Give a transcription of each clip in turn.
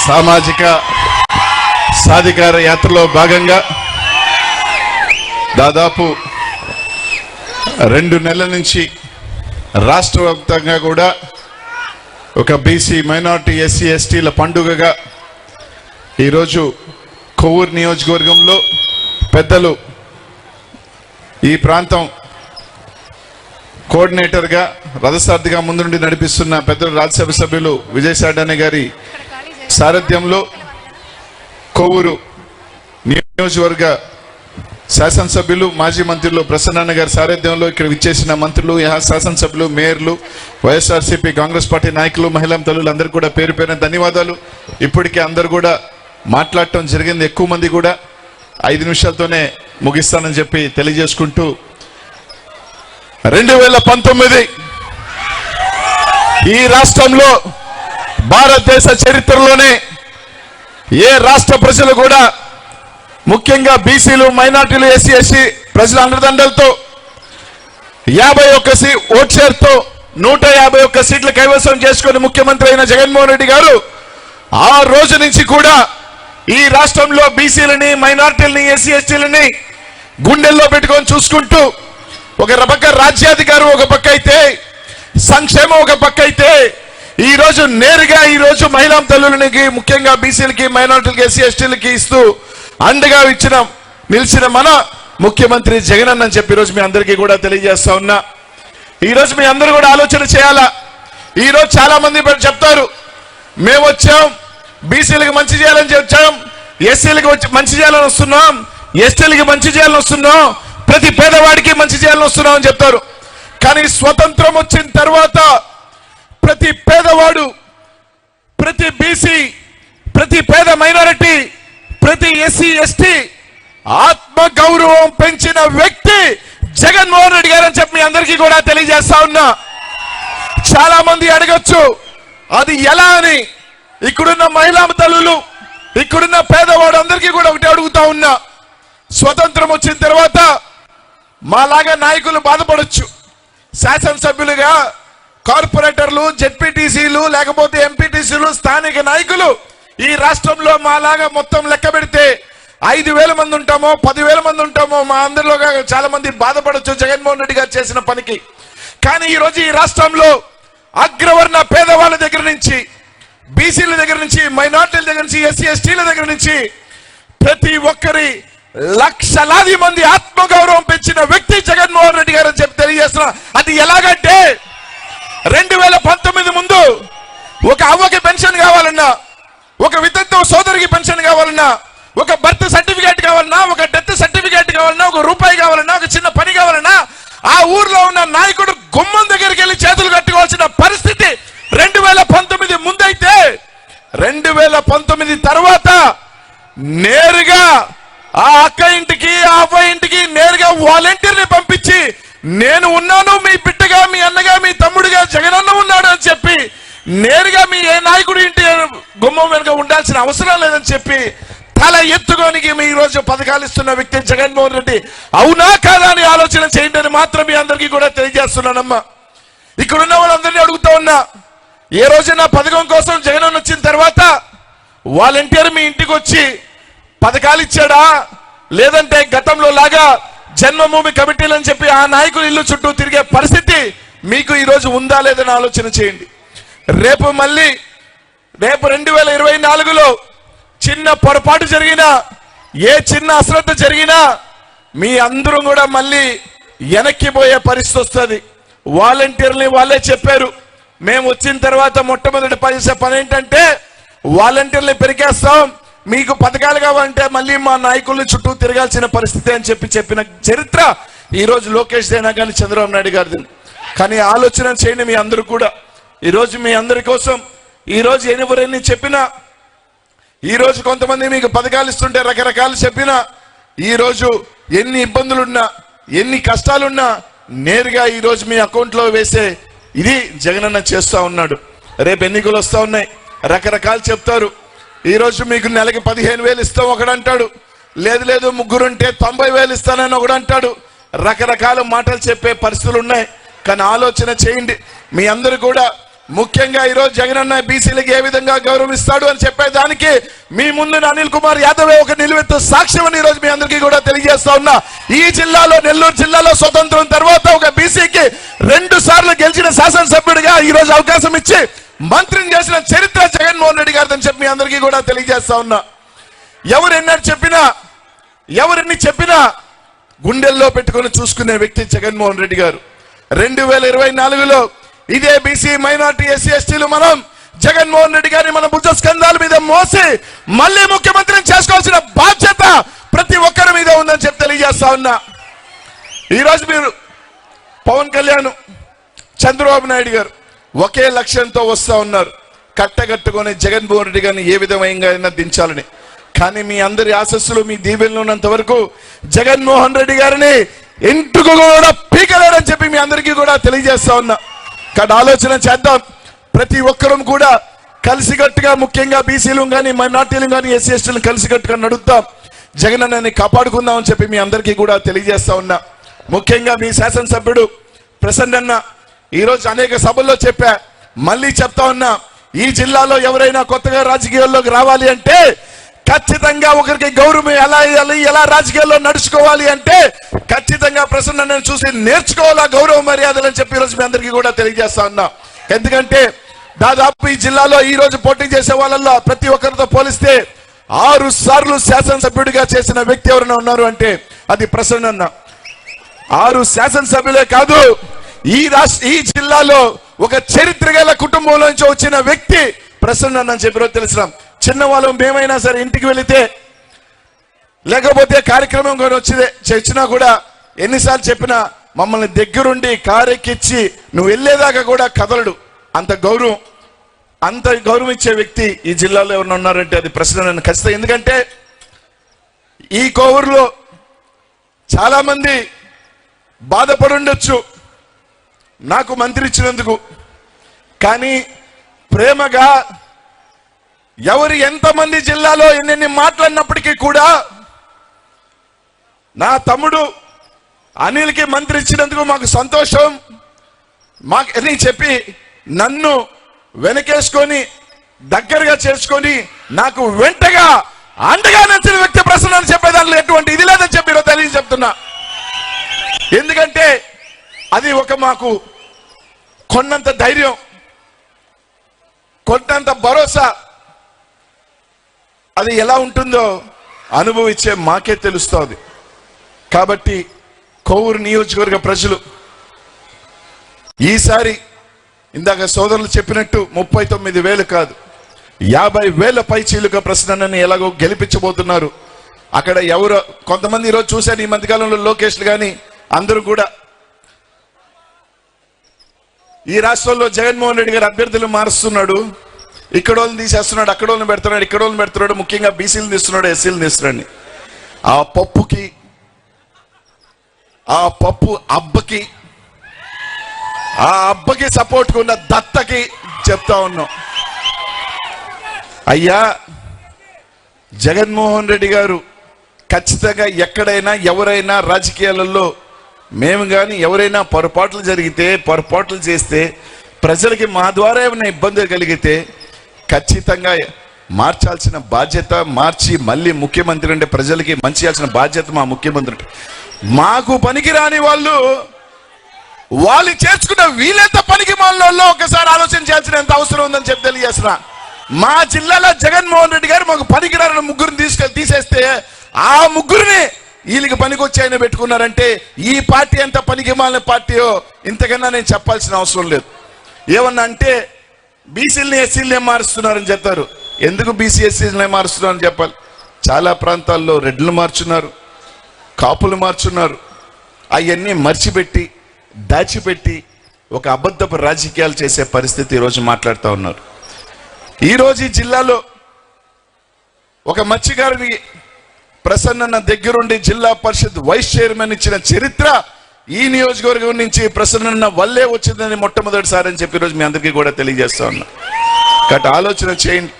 సామాజిక సాధికార యాత్రలో భాగంగా దాదాపు 2 నెలల నుంచి రాష్ట్ర వ్యాప్తంగా కూడా ఒక బీసీ మైనారిటీ ఎస్సీ ఎస్టీల పండుగగా ఈరోజు కొవ్వూరు నియోజకవర్గంలో పెద్దలు ఈ ప్రాంతం కోఆర్డినేటర్గా రథసారథిగా ముందుండి నడిపిస్తున్న పెద్దలు రాజ్యసభ సభ్యులు విజయసాయి గారి సారథ్యంలో కొవ్వూరు నియోజకవర్గ శాసనసభ్యులు మాజీ మంత్రులు ప్రసన్న గారి సారథ్యంలో ఇక్కడ విచ్చేసిన మంత్రులు శాసనసభ్యులు మేయర్లు వైఎస్ఆర్సీపీ కాంగ్రెస్ పార్టీ నాయకులు మహిళా తల్లులు అందరికీ కూడా పేరు పేరున ధన్యవాదాలు. ఇప్పటికే అందరు కూడా మాట్లాడటం జరిగింది. ఎక్కువ మంది కూడా 5 నిమిషాలతోనే ముగిస్తానని చెప్పి తెలియజేసుకుంటూ 2019 ఈ రాష్ట్రంలో భారతదేశ చరిత్రలోనే ఏ రాష్ట్ర ప్రజలు కూడా ముఖ్యంగా బీసీలు మైనార్టీలు ఎస్సీ ఎస్టీ ప్రజల అండదండలతో 51 ఓట్ షేర్తో 151 సీట్లు కైవసం చేసుకుని ముఖ్యమంత్రి అయిన జగన్మోహన్ రెడ్డి గారు ఆ రోజు నుంచి కూడా ఈ రాష్ట్రంలో బీసీలని మైనార్టీలని ఎస్సీ ఎస్టీలని గుండెల్లో పెట్టుకొని చూసుకుంటూ ఒక పక్క రాజ్యాధికారం ఒక పక్క అయితే సంక్షేమం ఒక పక్క అయితే ఈరోజు నేరుగా ఈరోజు మహిళా తల్లులకి ముఖ్యంగా బీసీలకి మైనార్టీలకి ఎస్సీ ఎస్టీలకి ఇస్తూ అండగా నిలిచిన మన ముఖ్యమంత్రి జగన్ అని చెప్పి ఈరోజు మీ అందరికీ కూడా తెలియజేస్తా ఉన్నా. ఈరోజు మీ అందరూ కూడా ఆలోచన చేయాలా. ఈరోజు చాలా మంది చెప్తారు మేము వచ్చాం బీసీలకు మంచి చేయాలని వచ్చాం, ఎస్సీలకు మంచి చేయాలని వస్తున్నాం, ఎస్టీలకి మంచి చేయాలని వస్తున్నాం, ప్రతి పేదవాడికి మంచి చేయాలని వస్తున్నాం అని చెప్తారు. కానీ స్వతంత్రం వచ్చిన తర్వాత ప్రతి పేదవాడు, ప్రతి బీసీ, ప్రతి పేద మైనారిటీ, ప్రతి ఎస్సీ ఎస్టీ ఆత్మ గౌరవం పెంచిన వ్యక్తి జగన్మోహన్ రెడ్డి గారు అని చెప్పి మీ అందరికీ కూడా తెలియజేస్తా ఉన్నా. చాలా మంది అడగచ్చు అది ఎలా అని. ఇక్కడున్న మహిళా తల్లులు, ఇక్కడున్న పేదవాడు అందరికీ కూడా ఒకటి అడుగుతా ఉన్నా. స్వతంత్రం వచ్చిన తర్వాత మాలాగా నాయకులు బాధపడొచ్చు. శాసనసభ్యులుగా కార్పొరేటర్లు, జెడ్పీటీసీలు లేకపోతే ఎంపీటీసీలు, స్థానిక నాయకులు ఈ రాష్ట్రంలో మాలాగా మొత్తం లెక్క పెడితే 5,000 మంది ఉంటామో 10,000 మంది ఉంటామో మా అందరిలో చాలా మంది బాధపడొచ్చు జగన్మోహన్ రెడ్డి గారు చేసిన పనికి. కానీ ఈరోజు ఈ రాష్ట్రంలో అగ్రవర్ణ పేదవాళ్ళ దగ్గర నుంచి, బీసీల దగ్గర నుంచి, మైనార్టీల దగ్గర నుంచి, ఎస్సీ ఎస్టీల దగ్గర నుంచి ప్రతి ఒక్కరి లక్షలాది మంది ఆత్మగౌరవం పెంచిన వ్యక్తి జగన్మోహన్ రెడ్డి గారు అని చెప్పి తెలియజేస్తున్నా. అది ఎలాగంటే 2019 ముందు ఒక అవ్వకి పెన్షన్ కావాలన్నా, ఒక వితంతు సోదరికి పెన్షన్ కావాలన్నా, ఒక బర్త్ సర్టిఫికేట్ కావాలన్నా, ఒక డెత్ సర్టిఫికేట్ కావాలన్నా, ఒక రూపాయి కావాలన్నా, ఒక చిన్న పని కావాలన్నా ఆ ఊర్లో ఉన్న నాయకుడు గుమ్మం దగ్గరికి వెళ్ళి చేతులు కట్టుకోవాల్సిన పరిస్థితి 2019 ముందైతే 2019 తర్వాత నేరుగా ఆ అక్క ఇంటికి, ఆ అవ్వ ఇంటికి నేరుగా వాలంటీర్ని పంపించి నేను ఉన్నాను, మీ బిడ్డగా, మీ అన్నగా, మీ తమ్ముడుగా జగనన్న ఉన్నాడు అని చెప్పి నేరుగా మీ ఏ నాయకుడి ఇంటి గుమ్మం వెనుక ఉండాల్సిన అవసరం లేదని చెప్పి తల ఎత్తుకోనికి మీ రోజు పథకాలు ఇస్తున్న వ్యక్తి జగన్మోహన్ రెడ్డి. అవునా కాదా అని ఆలోచన చేయండి అని మాత్రం మీ అందరికీ కూడా తెలియజేస్తున్నానమ్మా. ఇక్కడున్న వాళ్ళందరినీ అడుగుతా ఉన్నా, ఏ రోజైనా పథకం కోసం జగనన్న వచ్చిన తర్వాత వాలంటీర్ మీ ఇంటికి వచ్చి పథకాలు ఇచ్చాడా, లేదంటే గతంలో లాగా జన్మభూమి కమిటీలు అని చెప్పి ఆ నాయకులు ఇల్లు చుట్టూ తిరిగే పరిస్థితి మీకు ఈరోజు ఉందా లేదని ఆలోచన చేయండి. రేపు 2024లో చిన్న పొరపాటు జరిగినా, ఏ చిన్న అశ్రద్ధ జరిగినా మీ అందరూ కూడా మళ్ళీ వెనక్కి పోయే పరిస్థితి వస్తుంది. వాలంటీర్ని వాళ్ళే చెప్పారు, మేము వచ్చిన తర్వాత మొట్టమొదటి చేసే పని ఏంటంటే వాలంటీర్ని పెరిగేస్తాం, మీకు పథకాలు కావాలంటే మళ్ళీ మా నాయకుల్ని చుట్టూ తిరగాల్సిన పరిస్థితి అని చెప్పిన చరిత్ర ఈరోజు లోకేష్ అయినా కానీ చంద్రబాబు నాయుడు గారిది. కానీ ఆలోచన చేయండి మీ అందరూ కూడా. ఈరోజు మీ అందరి కోసం ఈరోజు ఎవరెన్ని చెప్పినా, ఈరోజు కొంతమంది మీకు పథకాలు ఇస్తుంటే రకరకాలు చెప్పినా, ఈరోజు ఎన్ని ఇబ్బందులున్నా, ఎన్ని కష్టాలున్నా నేరుగా ఈరోజు మీ అకౌంట్లో వేసే ఇది జగనన్న చేస్తూ ఉన్నాడు. రేపు ఎన్నికలు వస్తూ ఉన్నాయి, రకరకాలు చెప్తారు. ఈరోజు మీకు నెలకి 15,000 ఇస్తాం ఒకడంటాడు, లేదు ముగ్గురుంటే 90,000 ఇస్తానని ఒకడంటాడు. రకరకాల మాటలు చెప్పే పరిస్థితులు ఉన్నాయి. కానీ ఆలోచన చేయండి, మీ అందరూ కూడా ముఖ్యంగా ఈరోజు జగనన్న బీసీలకు ఏ విధంగా గౌరవిస్తాడు అని చెప్పేదానికి మీ ముందు అనిల్ కుమార్ యాదవ్ ఒక నిలువెత్తు సాక్ష్యం అని ఈరోజు మీ అందరికీ కూడా తెలియజేస్తా ఉన్నా. ఈ జిల్లాలో, నెల్లూరు జిల్లాలో స్వతంత్రం తర్వాత ఒక బీసీకి 2 సార్లు గెలిచిన శాసనసభ్యుడిగా ఈ రోజు అవకాశం ఇచ్చి మంత్రిని చేసిన చరిత్ర జగన్మోహన్ రెడ్డి గారిని చెప్పి మీ అందరికీ కూడా తెలియజేస్తా ఉన్నా. ఎవరెన్ని చెప్పినా గుండెల్లో పెట్టుకొని చూసుకునే వ్యక్తి జగన్మోహన్ రెడ్డి గారు. 2024లో ఇదే బీసీ, మైనార్టీ, ఎస్సీ, ఎస్టీలు మనం జగన్మోహన్ రెడ్డి గారిని మన భుజ స్కంధాల మీద మోసి మళ్ళీ ముఖ్యమంత్రిని చేసుకోవాల్సిన బాధ్యత ప్రతి ఒక్కరి మీద ఉందని చెప్పి తెలియజేస్తా ఉన్నా. ఈరోజు మీరు పవన్ కళ్యాణ్, చంద్రబాబు నాయుడు గారు ఒకే లక్ష్యంతో వస్తా ఉన్నారు, కట్టగట్టుకొని జగన్మోహన్ రెడ్డి గారిని ఏ విధంగా దించాలని. కానీ మీ అందరి ఆశస్సులు, మీ దీవెనలు ఉన్నంత వరకు జగన్మోహన్ రెడ్డి గారిని ఇంటికి కూడా పీకలేరని చెప్పి మీ అందరికీ కూడా తెలియజేస్తా ఉన్నా. కాబట్టి ఆలోచన చేద్దాం, ప్రతి ఒక్కరూ కూడా కలిసికట్టుగా, ముఖ్యంగా బీసీలు కానీ, మైనార్టీలు కానీ, ఎస్సీ ఎస్టీలు కలిసికట్టుగా నడుద్దాం, జగనన్నని కాపాడుకుందాం అని చెప్పి మీ అందరికీ కూడా తెలియజేస్తా ఉన్నా. ముఖ్యంగా మీ శాసనసభ్యుడు ప్రసన్న ఈరోజు అనేక సభల్లో చెప్పా, మళ్ళీ చెప్తా ఉన్నా, ఈ జిల్లాలో ఎవరైనా కొత్తగా రాజకీయాల్లోకి రావాలి అంటే ఖచ్చితంగా ఒకరికి గౌరవం ఎలా రాజకీయాల్లో నడుచుకోవాలి అంటే ఖచ్చితంగా ప్రసన్నని చూసి నేర్చుకోవాలా గౌరవ మర్యాదలు అని చెప్పి ఈరోజు మీ అందరికీ కూడా తెలియజేస్తా ఉన్నా. ఎందుకంటే దాదాపు ఈ జిల్లాలో ఈ రోజు పోటీ చేసే వాళ్ళల్లో ప్రతి ఒక్కరితో పోలిస్తే 6 సార్లు శాసనసభ్యుడిగా చేసిన వ్యక్తి ఎవరైనా ఉన్నారు అంటే అది ప్రసన్న. 6 శాసనసభ్యులే కాదు, ఈ జిల్లాలో ఒక చరిత్ర గల కుటుంబంలో నుంచి వచ్చిన వ్యక్తి ప్రసన్న అని చెప్పి తెలిసిన. చిన్నవాళ్ళు మేమైనా సరే ఇంటికి వెళితే, లేకపోతే కార్యక్రమం కూడా వచ్చినా కూడా ఎన్నిసార్లు చెప్పినా మమ్మల్ని దగ్గరుండి కారెక్కిచ్చి నువ్వు వెళ్ళేదాకా కూడా కదలడు. అంత గౌరవం ఇచ్చే వ్యక్తి ఈ జిల్లాలో ఎవరైనా ఉన్నారంటే అది ప్రసన్న ఖచ్చితంగా. ఎందుకంటే ఈ కోవూరులో చాలా మంది బాధపడుండొచ్చు నాకు మంత్రి ఇచ్చినందుకు, కానీ ప్రేమగా ఎవరు ఎంతమంది జిల్లాలో ఎన్నెన్ని మాట్లాడినప్పటికీ కూడా నా తమ్ముడు అనిల్కి మంత్రి ఇచ్చినందుకు మాకు సంతోషం అని చెప్పి నన్ను వెనకేసుకొని దగ్గరగా చేసుకొని నాకు వెంటగా అండగా నచ్చిన వ్యక్తి ప్రసన్న అని చెప్పేదాంట్లో ఎటువంటి ఇది లేదని చెప్పి చెప్తున్నా. ఎందుకంటే అది ఒక మాకు కొన్నంత ధైర్యం, కొన్నంత భరోసా. అది ఎలా ఉంటుందో అనుభవించే మాకే తెలుస్తోంది. కాబట్టి కోవూరు నియోజకవర్గ ప్రజలు ఈసారి ఇందాక సోదరులు చెప్పినట్టు 39,000 కాదు 50,000 పైచీలుగా ప్రసన్నని ఎలాగో గెలిపించబోతున్నారు. అక్కడ ఎవరు కొంతమంది ఈరోజు చూశాను, ఈ మధ్యకాలంలో లోకేష్లు కానీ అందరూ కూడా ఈ రాష్ట్రంలో జగన్మోహన్ రెడ్డి గారు అభ్యర్థులు మారుస్తున్నాడు, ఇక్కడ వాళ్ళని తీసేస్తున్నాడు, అక్కడ వాళ్ళని పెడుతున్నాడు, ఇక్కడ వాళ్ళని పెడుతున్నాడు, ముఖ్యంగా బీసీలు తీస్తున్నాడు, ఎస్సీలు తీస్తున్నాడు. ఆ పప్పు అబ్బకి సపోర్ట్ ఉన్న దత్తకి చెప్తా ఉన్నాం, అయ్యా జగన్మోహన్ రెడ్డి గారు ఖచ్చితంగా ఎక్కడైనా ఎవరైనా రాజకీయాలలో మేము కానీ ఎవరైనా పొరపాట్లు చేస్తే ప్రజలకి మా ద్వారా ఏమైనా ఇబ్బందులు కలిగితే ఖచ్చితంగా మార్చాల్సిన బాధ్యత, మార్చి మళ్ళీ ముఖ్యమంత్రి అంటే ప్రజలకి మంచి చేయాల్సిన బాధ్యత మా ముఖ్యమంత్రి. మాకు పనికిరాని వాళ్ళు చేర్చుకున్న వీళ్ళంత పనికి మాలలో ఒకసారి ఆలోచన చేయాల్సిన అవసరం ఉందని చెప్పి తెలియజేస్తున్నా. మా జిల్లాలో జగన్మోహన్ రెడ్డి గారు మాకు పనికిరాని ముగ్గురిని తీసేస్తే ఆ ముగ్గురిని వీళ్ళకి పనికొచ్చి ఆయన పెట్టుకున్నారంటే ఈ పార్టీ ఎంత పనికి మాలిన పార్టీయో ఇంతకన్నా నేను చెప్పాల్సిన అవసరం లేదు. ఏమన్నా అంటే బీసీలని ఎస్సీలనే మారుస్తున్నారని చెప్తారు. ఎందుకు బీసీ ఎస్సీలనే మారుస్తున్నారని చెప్పాలి. చాలా ప్రాంతాల్లో రెడ్లు మార్చున్నారు, కాపులు మార్చున్నారు. అవన్నీ మర్చిపెట్టి దాచిపెట్టి ఒక అబద్ధపు రాజకీయాలు చేసే పరిస్థితి ఈరోజు మాట్లాడుతూ ఉన్నారు. ఈరోజు ఈ జిల్లాలో ఒక మత్స్యకారుని ప్రసన్న దగ్గరుండి జిల్లా పరిషత్ వైస్ చైర్మన్ ఇచ్చిన చరిత్ర ఈ నియోజకవర్గం నుంచి ప్రసన్న వల్లే వచ్చిందని మొట్టమొదటిసారి అని చెప్పి ఈరోజు మీ అందరికీ కూడా తెలియజేస్తా ఉన్నా. కాబట్టి ఆలోచన చేయండి,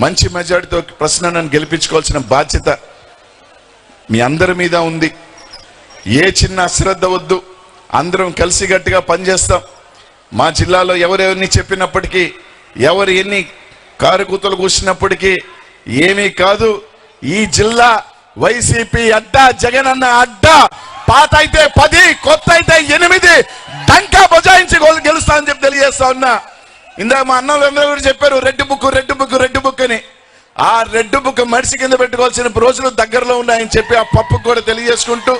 మంచి మెజార్టీతో ప్రసన్నను గెలిపించుకోవాల్సిన బాధ్యత మీ అందరి మీద ఉంది. ఏ చిన్న అశ్రద్ధ వద్దు, అందరం కలిసిగట్టుగా పనిచేస్తాం. మా జిల్లాలో ఎవరెవరిని చెప్పినప్పటికీ, ఎవరు ఎన్ని కారుకూతలు కూర్చున్నప్పటికీ ఏమీ కాదు. ఈ జిల్లా వైసీపీ అడ్డా, జగనన్న అడ్డా. పాత అయితే 10, కొత్త అయితే 8 డంకా బజాయించి గెలుస్తా అని చెప్పి తెలియజేస్తా ఉన్నా. ఇందాక మా అన్నలందరూ కూడా చెప్పారు రెడ్ బుక్ అని. ఆ రెడ్ బుక్ మడిసి కింద పెట్టుకోవాల్సిన రోజులు దగ్గరలో ఉన్నాయని చెప్పి ఆ పప్పుకు కూడా తెలియజేసుకుంటూ